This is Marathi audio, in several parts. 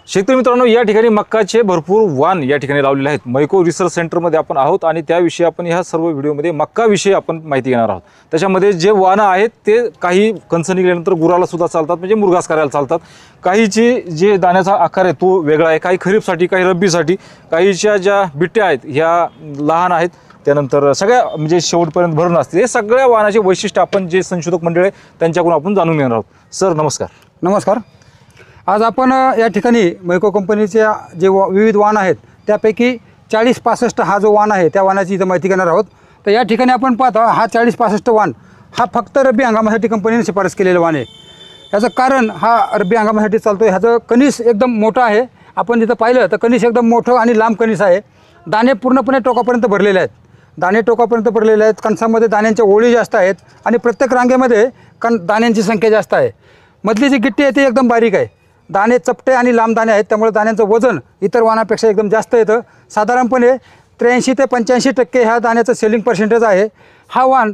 शेतकरी मित्रांनो, या ठिकाणी मक्काचे भरपूर वाण या ठिकाणी लावलेले आहेत। मैको रिसर्च सेंटरमध्ये आपण आहोत आणि त्याविषयी आपण ह्या सर्व व्हिडिओमध्ये मक्काविषयी आपण माहिती घेणार आहोत। त्याच्यामध्ये जे वाण आहेत ते काही कंस निघाल्यानंतर गुराला सुद्धा चालतात, म्हणजे मुरघास करायला चालतात। काहीची जे दाण्याचा आकार आहे तो वेगळा आहे, काही खरीपसाठी, काही रब्बीसाठी, काहीच्या ज्या बिट्ट्या आहेत ह्या लहान आहेत, त्यानंतर सगळ्या म्हणजे शेवटपर्यंत भरून असतील। हे सगळ्या वाणाचे वैशिष्ट्य आपण जे संशोधक मंडळ आहे त्यांच्याकडून आपण जाणून घेणार आहोत। सर नमस्कार। नमस्कार। आज आपण या ठिकाणी मैको कंपनीचे जे विविध वाण आहेत त्यापैकी 40-65 हा जो वाण आहे त्या वाणाची इथं माहिती घेणार आहोत। तर या ठिकाणी आपण पाहता हा 40-65 वाण हा फक्त रब्बी हंगामासाठी कंपनीने शिफारस केलेला वाण आहे। याचं कारण हा रब्बी हंगामासाठी चालतो। ह्याचं कणीस एकदम मोठं आहे, आपण जिथं पाहिलं तर कणीस एकदम मोठं आणि लांब कणीस आहे। दाणे पूर्णपणे टोकापर्यंत भरलेले आहेत, दाणे टोकापर्यंत भरलेले आहेत। कणसामध्ये दाण्यांच्या ओळी जास्त आहेत आणि प्रत्येक रांगेमध्ये दाण्यांची संख्या जास्त आहे। मधली जी गिट्टी आहे ती एकदम बारीक आहे, दाणे चपटे आणि लांब दाणे आहेत, त्यामुळे दाण्यांचं वजन इतर वाणापेक्षा एकदम जास्त येतं। साधारणपणे 83 ते 85% ह्या दाण्याचं सेलिंग पर्सेंटेज आहे। हा वाण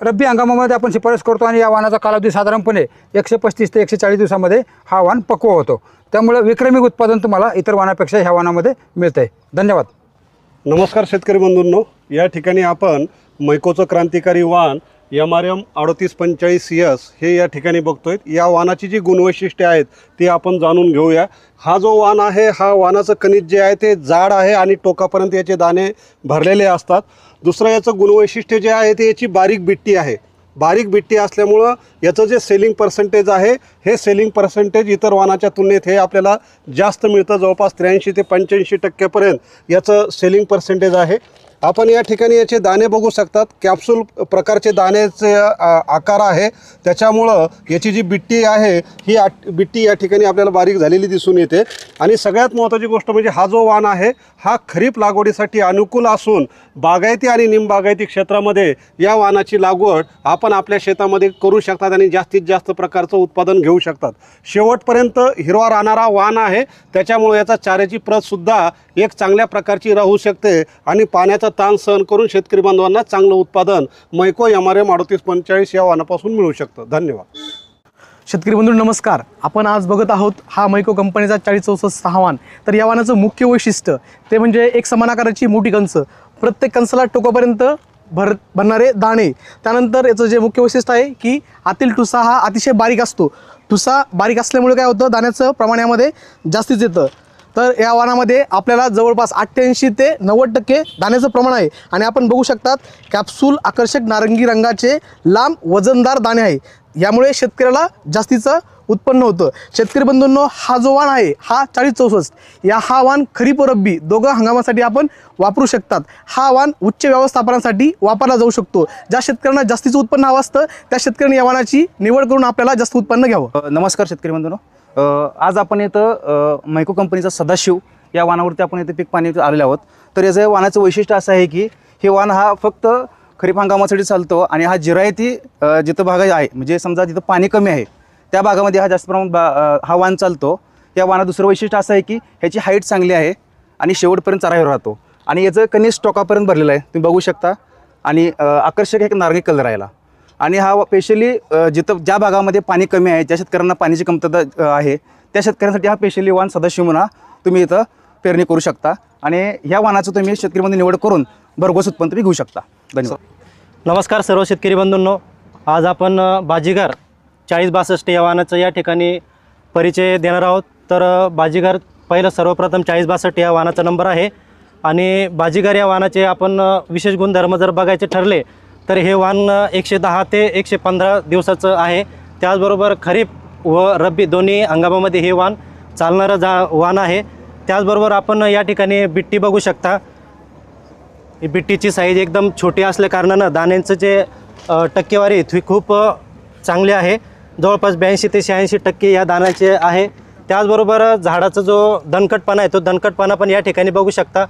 रब्बी हंगामामध्ये आपण शिफारस करतो आणि या वाणाचा कालावधी साधारणपणे 135 ते 140 दिवसामध्ये हा वाण पक्व होतो। त्यामुळे विक्रमी उत्पादन तुम्हाला इतर वाणापेक्षा ह्या वाणामध्ये मिळतं आहे। धन्यवाद। नमस्कार शेतकरी बंधूंनो, या ठिकाणी आपण मैकोचं क्रांतिकारी वाण MRM 3845S हे या ठिकाणी बघतोय। या वाणाची जी गुणवैशिष्ट्ये आहेत ती आपण जाणून घेऊया। हा जो वाण आहे हा वाणाचं कणीस जे आहे ते जाड आहे आणि टोकापर्यंत याचे दाणे भरलेले असतात। दुसरं याचं गुणवैशिष्ट्य जे आहे ते याची बारीक बिट्टी आहे। बारीक बिट्टी असल्यामुळं याचं जे सेलिंग पर्सेंटेज आहे हे सेलिंग पर्सेंटेज इतर वाणाच्या तुलनेत हे आपल्याला जास्त मिळतं। जवळपास 83 ते 85% याचं सेलिंग पर्सेंटेज आहे। आपण या ठिकाणी याचे दाणे बघू शकतात, कॅप्सूल प्रकारचे दाण्याचे आकार आहे, त्याच्यामुळं याची जी बिट्टी आहे ही बिट्टी या ठिकाणी आपल्याला बारीक झालेली दिसून येते। आणि सगळ्यात महत्त्वाची गोष्ट म्हणजे हा जो वाण आहे हा खरीप लागवडीसाठी अनुकूल असून बागायती आणि निमबागायती क्षेत्रामध्ये या वाणाची लागवड आपण आपल्या शेतामध्ये करू शकतात आणि जास्तीत जास्त प्रकारचं उत्पादन घेऊ शकतात। शेवटपर्यंत हिरवा राहणारा वाण आहे, त्याच्यामुळे याचा चाऱ्याची प्रतसुद्धा एक चांगल्या प्रकारची राहू शकते आणि पाण्याचा ताण सहन करून शेतकरी बांधवांना चांगलं उत्पादन मैको MRM 3845 या वाणापासून मिळू शकतं। धन्यवाद। शेतकरी बंधू नमस्कार। आपण आज बघत आहोत हा मैको कंपनीचा 4064 वाण। तर या वाणाचं मुख्य वैशिष्ट्य ते म्हणजे एक समान आकाराची मोठी कंस, प्रत्येक कंसाला टोकापर्यंत भरणारे दाणे। त्यानंतर याचं जे मुख्य वैशिष्ट्य आहे की आतील ठुसा हा अतिशय बारीक असतो। ठुसा बारीक असल्यामुळे काय होतं, दाण्याचं प्रमाण यामध्ये जास्तीच येतं। तर या वाणामध्ये आपल्याला जवळपास 88 ते 90% दाण्याचं प्रमाण आहे आणि आपण बघू शकतात कॅप्सूल आकर्षक नारंगी रंगाचे लांब वजनदार दाणे आहे। यामुळे शेतकऱ्याला जास्तीचं उत्पन्न होतं। शेतकरी बंधूंनो, हा जो वाण आहे हा 4064 हा वाण खरीप व रब्बी दोघं हंगामासाठी आपण वापरू शकतात। हा वाण उच्च व्यवस्थापनासाठी वापरला जाऊ शकतो। ज्या शेतकऱ्यांना जास्तीचं उत्पन्न हवं असतं त्या शेतकऱ्यांनी या वाणाची निवड करून आपल्याला जास्त उत्पन्न घ्यावं। नमस्कार शेतकरी बंधूंनो, आज आपण इथं मैको कंपनीचा सदाशिव या वाणावरती आपण इथे पीक पाणी आलेले आहोत। तर याचं वाणाचं वैशिष्ट्य असं आहे की हे वाण हा फक्त खरीप हंगामासाठी चालतो आणि हा जिरायती जिथं भाग आहे, म्हणजे समजा जिथं पाणी कमी आहे त्या भागामध्ये हा जास्त प्रमाणात हा वाण चालतो। या वाणात दुसरं वैशिष्ट्य असं आहे की ह्याची हाईट चांगली आहे आणि शेवटपर्यंत चारावर राहतो आणि याचं कणीस टोकापर्यंत भरलेलं आहे, तुम्ही बघू शकता। आणि आकर्षक एक नारंगी कलर राहिला आणि हा स्पेशली जिथं ज्या भागामध्ये पाणी कमी आहे, ज्या शेतकऱ्यांना पाण्याची कमतरता आहे त्या शेतकऱ्यांसाठी हा स्पेशली वाण सदाशिव म्हणा तुम्ही इथं पेरणी करू शकता आणि ह्या वाणाचं तुम्ही शेतकरीमध्ये निवड करून भरघोस उत्पन्न तुम्ही घेऊ शकता। धन्यवाद। नमस्कार सर्व शेतकरी बंधूंनो, आज आपण बाजीगर 4062 या वाणाचं या ठिकाणी परिचय देणार आहोत। तर बाजीगर पहिलं सर्वप्रथम 4062 या वाणाचा नंबर आहे आणि बाजीगर या वाणाचे आपण विशेष गुणधर्म जर बघायचे ठरले तर हे वाण 110 ते 115 दिवसाचं आहे। त्याचबरोबर खरीप व रब्बी दोन्ही हंगामामध्ये हे वाण चालणारं वाण आहे। त्याचबरोबर आपण या ठिकाणी बिट्टी बघू शकता। ही बिट्टीची साईज एकदम छोटी असल्या कारणानं दाण्यांचं जे टक्केवारी ती खूप चांगली आहे, जवळपास 82 ते 86% या दाण्याचे आहे। त्याचबरोबर झाडाचा जो दणकटपणा आहे तो दणकटपणा पण या ठिकाणी बघू शकता।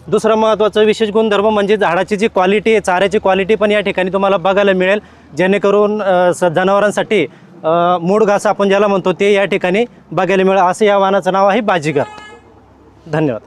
दुसरं महत्त्वाचं विशेष गुणधर्म म्हणजे झाडाची जी क्वालिटी आहे, चाऱ्याची क्वालिटी पण या ठिकाणी तुम्हाला बघायला मिळेल, जेणेकरून जनावरांसाठी मूड घास आपण ज्याला म्हणतो ते या ठिकाणी बघायला मिळेल। असं या वाणाचं नाव आहे बाजीगर। धन्यवाद।